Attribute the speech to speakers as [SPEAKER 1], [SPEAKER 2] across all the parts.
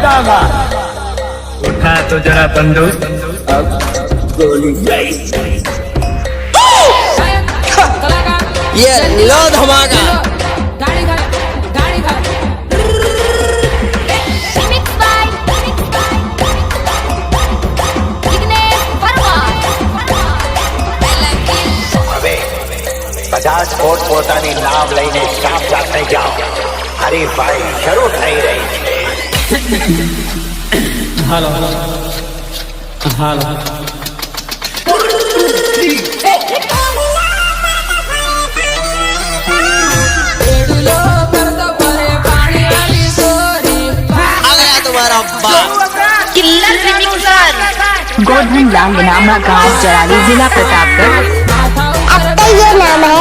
[SPEAKER 1] दागा।
[SPEAKER 2] उठा तो जरा बंदूक,
[SPEAKER 1] अब गोली गई।
[SPEAKER 3] ये लो धमाका।
[SPEAKER 4] पचास फूट પોતાની નાવ લઈને સાપ જાતે જાઓ. હરીફાઈ શરૂ થઈ રહી છે.
[SPEAKER 1] હાલો હાલો હાલો
[SPEAKER 3] तुम्हारा बाप
[SPEAKER 5] किल्लर रिमिक्सर गोधन लाल इनामा गांव जराली जिला प्रतापगढ़।
[SPEAKER 6] अब तो ये नाम है।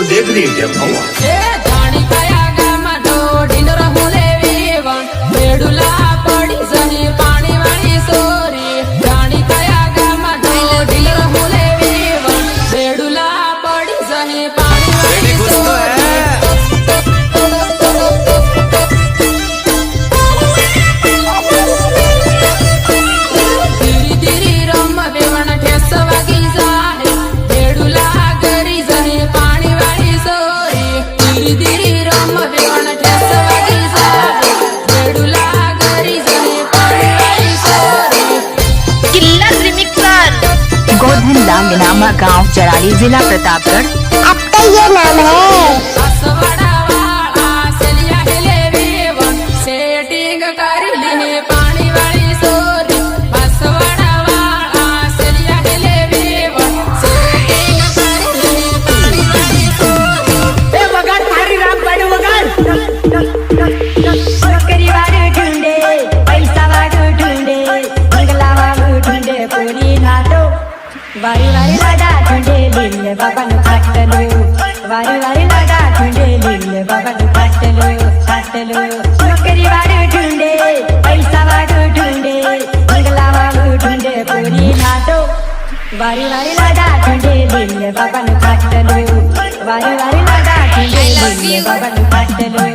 [SPEAKER 2] देख लीजिए
[SPEAKER 5] गोधन लाल इनामा गांव जराली जिला प्रतापगढ़।
[SPEAKER 6] अब तो ये नाम है।
[SPEAKER 7] वारी वारी लाडा ढूंढे लीले बाबा नु काटलो, वारी वारी लाडा ढूंढे लीले बाबा नु काटलो। नौकरी वारू ढूंढे, पैसा वारू ढूंढे, बंगला वारू ढूंढे, पूरी नाटो। वारी वारी लाडा ढूंढे लीले बाबा नु काटलो, वारी वारी लाडा ढूंढे लीले बाबा नु काटलो।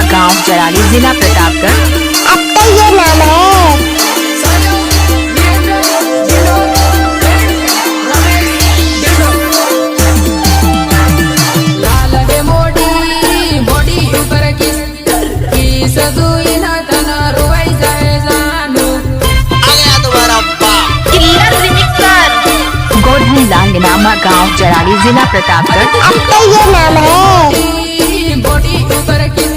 [SPEAKER 5] गांव जराली जिला प्रतापगढ़।
[SPEAKER 6] अब तो ये नाम है।
[SPEAKER 7] सजुईन तन रोवाई जाए जानो
[SPEAKER 3] आ गया तुम्हारा बाप।
[SPEAKER 5] गोधन लाल इनामा गांव जराली जिला प्रतापगढ़।
[SPEAKER 6] अब तो ये नाम है।
[SPEAKER 7] बॉडी ऊपर की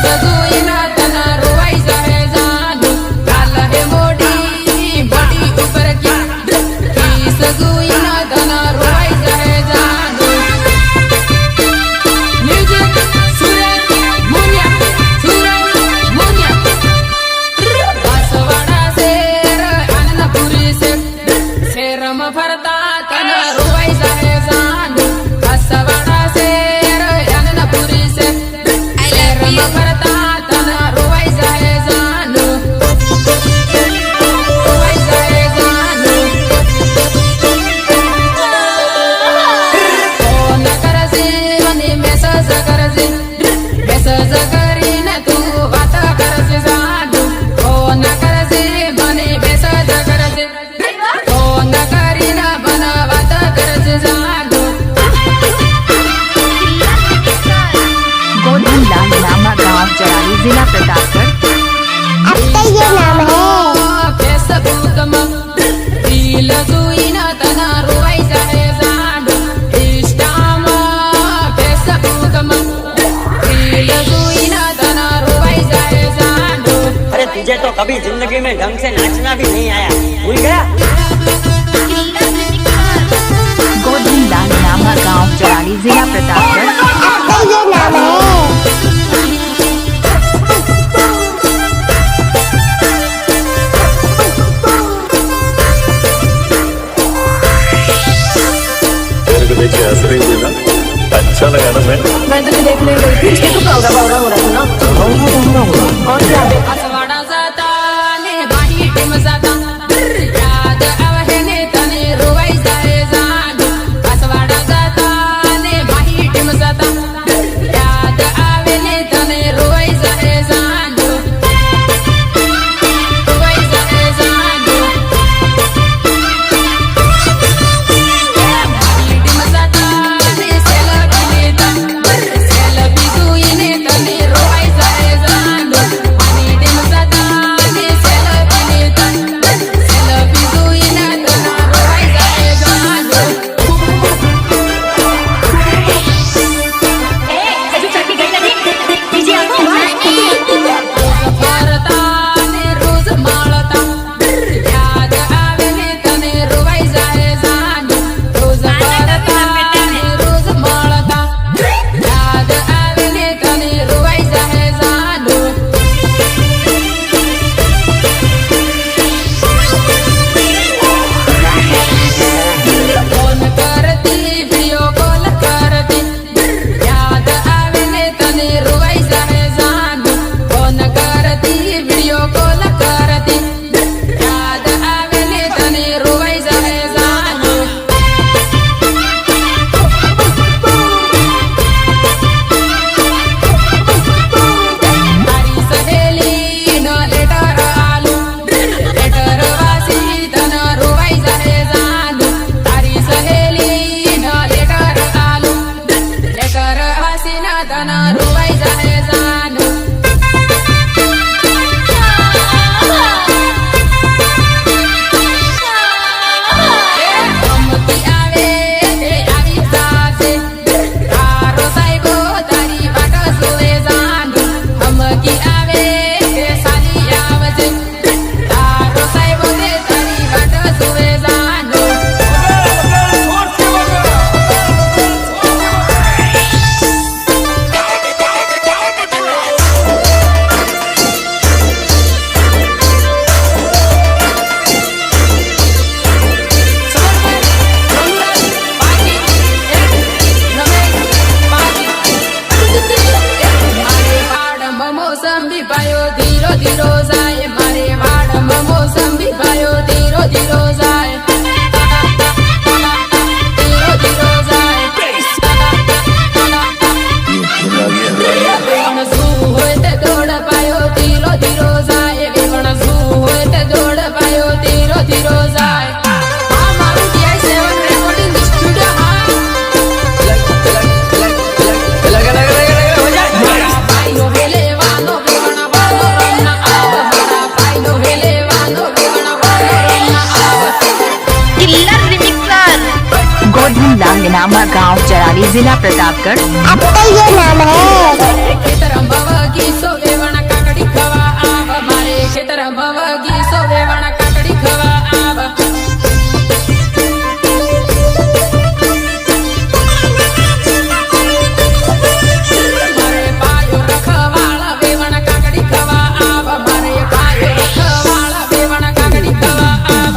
[SPEAKER 7] सजुईन तन रोवाई जाए जानो काल है मोडी बॉडी ऊपर की सजुईन तन रोवाई जाए जानो म्यूजिक सूरज मुनिया बांसवाड़ा शेर आनंदपुरी से शेरम भरता तन रोवाई जाए जानो बांसवाड़ा शेर आनंदपुरी से शेरम भरता तन रोवाई जाए जानो रोवाई जाए जानो फोन करजे मने मेसेज करजे मेसेज करीन तू बात करजे जानो फोन करजे मने मेसेज करजे फोन करीन मन बात करजे जानो
[SPEAKER 5] गोधन लाल इनामा गांव जराली जिला प्रतापगढ़।
[SPEAKER 6] अब तो ये नाम है।
[SPEAKER 7] फेसबुक में रील जुईन तना रोवाई जाए जानो इंस्टा में फेसबुक में रील जुईन तना रोवाई जाए जानो
[SPEAKER 8] अरे तुझे तो कभी जिंदगी में ढंग से नाचना भी नहीं आया, भूल गया।
[SPEAKER 5] गोधन लाल इनामा गांव जराली जिला प्रतापगढ़।
[SPEAKER 6] अब तो ये नाम है।
[SPEAKER 2] तेरे को देखिए हंस रही थी ना, अच्छा लगा ना मैं
[SPEAKER 7] असवाड़ा जाता ने बाही टीम जाता याद आवे ने तने रोवाई जाए जानो असवाड़ा जाता ने बाही टीम जाता याद आवे ने तने रोवाई जाए जानो रोवाई जाए जानो बाही टीम जाता ने सेल्फी जुईने तने रोवाई जाए जानो बाही टीम जाता ने सेल्फी जुईने तना रोवाई जाए जानो भरता ने रोज माळता याद आवे ने तने रोवाई जाए जानो रोज भरता ने रोज माळता याद आवे ने तने रोवाई जाए जानो फोन करती वीडियो कॉल करती याद आवे ने तने रोवाई जाए जानो फोन करती वीडियो कॉल करती याद आवे ने तने रोवाई जाए जानो तारी सहेली न लेटर आलू लेटर वासी तन रोवाई जाए जानो तारी सहेली न लेटर आलू लेटर वासी न तन रोवाई जाए जानो हमकी आवे आई सासे तारो साइबो तारी बाट सोए जानो हमकी आवे साली आवजे तारो साइबो ते तारी बाट सोए जानो मारे वाडम मोसंबी पायो धीरो धीरो जाए मारे वाडम मोसंबी पायो धीरो धीरो जाए धीरो धीरो जाए वेवण सू होय ते दौड़ पायो धीरो धीरो जाए वेवण सू होय ते दौड़ पायो धीरो धीरो जाए मारू DI 7 recording studio भाइयों हेले वालो
[SPEAKER 5] जराली जिला प्रतापगढ़।
[SPEAKER 6] अब तो ये नाम है।
[SPEAKER 7] खेतर बवगी सोवे वण काकड़ी खवा आव मारे खेतर बवगी सोवे वण काकड़ी खवा आव मारे पायो रखवाला वेवण काकड़ी खवा आव मारे पायो रखवाला वेवण काकड़ी खवा आव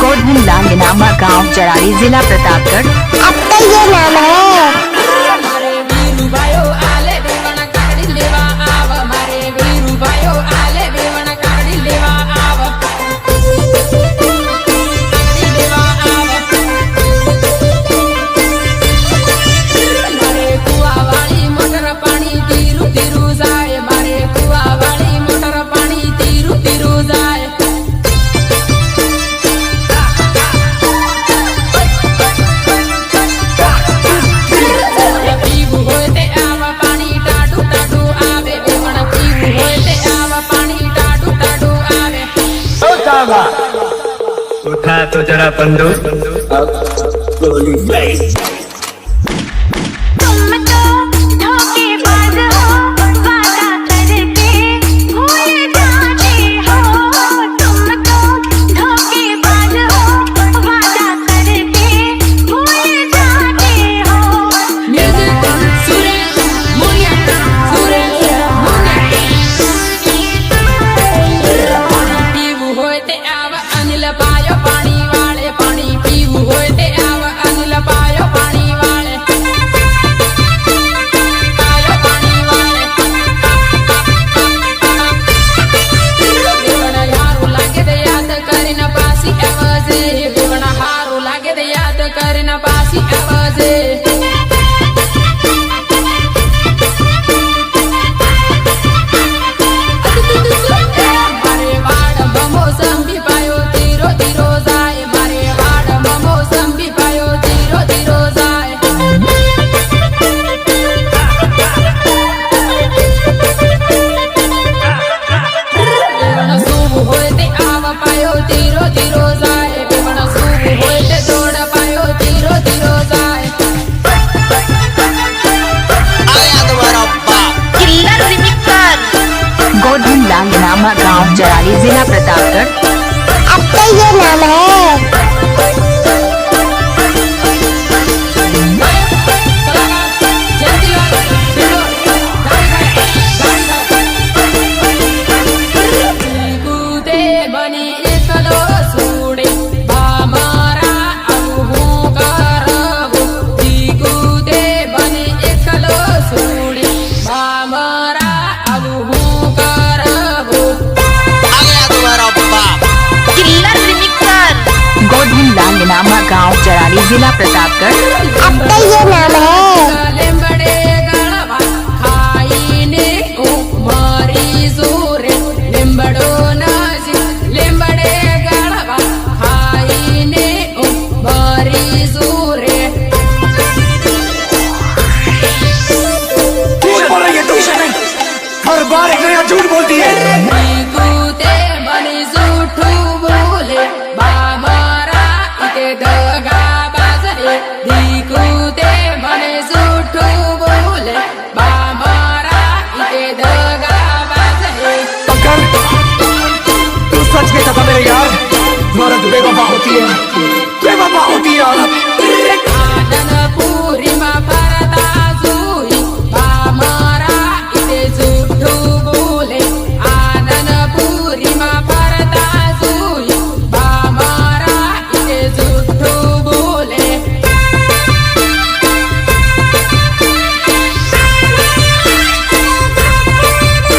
[SPEAKER 5] गोधन लाल इनामा गांव जराली जिला प्रतापगढ़।
[SPEAKER 6] अब तो ये नाम है।
[SPEAKER 7] मारे वीरू भायो आले वेवण काकड़ी लेवा आव मारे वीरू भायो आले वेवण काकड़ी लेवा आव काकड़ी लेवा आव मारे कुआ वाली मोटर पानी तीरू तीरू जाए मारे कुआ वाली मोटर पानी तीरू तीरू जाए पीवू होते आव पानी टाडू टाडू आवे वेवण पीवू होते आव पानी टाडू टाडू आवे
[SPEAKER 2] उठा तो जरा बंदो
[SPEAKER 1] अब गोली गई।
[SPEAKER 9] तुम तो धोखेबाज हो वादा करके भूल जाते हो तुम तो धोखेबाज हो वादा करके भूल जाते हो
[SPEAKER 7] म्यूजिक सुरेश मुनिया सुरेश मुनिया पीवू होते आव अनिल पायो पानी वाले पानी पीवू होते आव अनिल पायो पानी वाले पायो पानी वाले वेवण हारू लागे दे याद करीन पासी आवाजे वेवण हारू लागे दे याद करीन पासी आवाजे मारे वाड़ मोसंबी पायो तीरो तीरो जाए मारे वाड़ मोसंबी पायो तीरो तीरो जाए वेवण सूब होते आव पायो तीरो तीरो जाए वेवण सूब होते दौड़ पायो तीरो तीरो जाए
[SPEAKER 3] आया तुम्हारा बाप
[SPEAKER 5] गोधन लाल इनामा गांव जराली जिला प्रतापगढ़।
[SPEAKER 6] अब तो ये नाम है।
[SPEAKER 7] कूदे बनी एकलो सूडे बामारा अबू करबो कूदे बनी एकलो सूडे बामारा अबू करबो
[SPEAKER 3] आया तुम्हारा बाप
[SPEAKER 5] गोधन लाल इनामा गांव जराली जिला प्रतापगढ़।
[SPEAKER 6] अब तो ये नाम है।
[SPEAKER 7] लेंबड़े गलवा खाईने मरी जोरे लेंबड़ो नाजी लेंबड़े गलवा खाईने मरी जोरे
[SPEAKER 1] बोल रही है तू हर बार एक नया झूठ बोलती है।
[SPEAKER 7] कूते बनी झूठू बोले बामारा इते दगा बाजरे कूते बने झूठू बोले बामारा इते दगा बाजरे
[SPEAKER 1] पकड़ तू सच में कहता मेरे यार औरत बेवफा होती है औरत